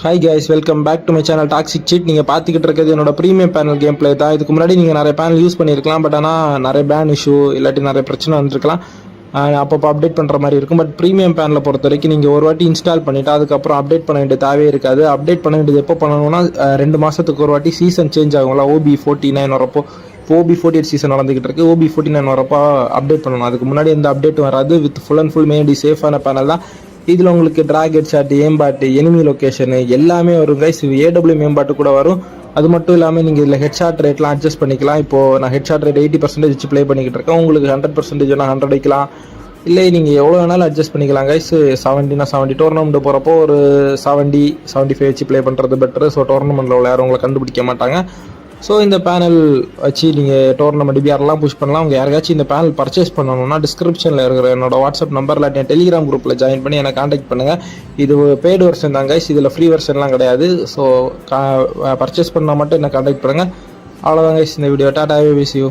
Hi guys, welcome back to my channel toxic seat. நீங்கள் பார்த்துக்கிட்டு இருக்கிறது என்னோட ப்ரீமியம் பேனல் கேம் பிளே தான். இதுக்கு முன்னாடி நீங்கள் நிறைய பேனல் யூஸ் பண்ணியிருக்கலாம், பட் ஆனால் நிறைய பேன் இஷ்யூ இல்லாட்டி நிறைய பிரச்சனை வந்துருக்கலாம். அப்பப்போ அப்டேட் பண்ணுற மாதிரி இருக்கும். பட் ப்ரீமியம் பேனலை பொறுத்த வரைக்கும் நீங்கள் ஒரு வாட்டி இன்ஸ்டால் பண்ணிவிட்டு அதுக்கப்புறம் அப்டேட் பண்ண வேண்டிய தேவையே இருக்காது. அப்டேட் பண்ண வேண்டியது எப்போ பண்ணணும்னா 2 மாதத்துக்கு ஒரு வாட்டி சீசன் சேஞ்ச் ஆகும்ல, OB49 வரப்போ. இப்போ OB48 சீசன் நடந்துகிட்டு இருக்கு. OB49 வரப்போ அப்டேட் பண்ணணும். அதுக்கு முன்னாடி எந்த அப்டேட்டும் வராது. வித் ஃபுல் அண்ட் ஃபுல் மெயின்டி சேஃபான பேனல் தான். இதில் உங்களுக்கு ட்ராக் ஹெட்ஷாட், ஏம்பாட்டு, எனிமி லொக்கேஷனு எல்லாமே வரும் கைஸ். AW மேம்பாட்டு கூட வரும். அது மட்டும் இல்லாமல் நீங்கள் இதில் ஹெட்ஷாட் ரேட்லாம் அட்ஜஸ்ட் பண்ணிக்கலாம். இப்போது நான் ஹெட்ஷாட் ரேட் 80% வச்சு ப்ளே பண்ணிக்கிட்டு இருக்கேன். உங்களுக்கு 100% 100 வைக்கலாம். இல்லை நீங்கள் எவ்வளோ வேணாலும் அட்ஜஸ்ட் பண்ணிக்கலாம் கைஸ். 70 டோர்னமெண்ட் போகிறப்போ ஒரு 75 வச்சு ப்ளே பண்ணுறது பெட்டரு. ஸோ டோர்னமெண்ட்டில் உள்ள யாரும் உங்களை கண்டுபிடிக்க மாட்டாங்க. ஸோ இந்த பேனல் வச்சு நீங்கள் டோர்னமெண்ட் டிபிஆர்லாம் புஷ் பண்ணலாம். உங்கள் யாருக்காச்சும் இந்த பேனல் பர்ச்சேஸ் பண்ணணும்னா டிஸ்கிரிப்ஷனில் இருக்கிற என்னோட வாட்ஸ்அப் நம்பர் இல்லாட்டி என் டெலிகிராம் குரூப்பில் ஜாயின் பண்ணி என்னை காண்டாக்ட் பண்ணுங்கள். இது பெய்டு வெர்ஷன் தான் கைஸ், இதில் ஃப்ரீ வெர்ஷன்லாம் கிடையாது. ஸோ பர்ச்சேஸ் பண்ணால் மட்டும் என்னை காண்டாக்ட் பண்ணுங்கள். அவ்வளோதான் கைஸ் இந்த video. Tata, we see you.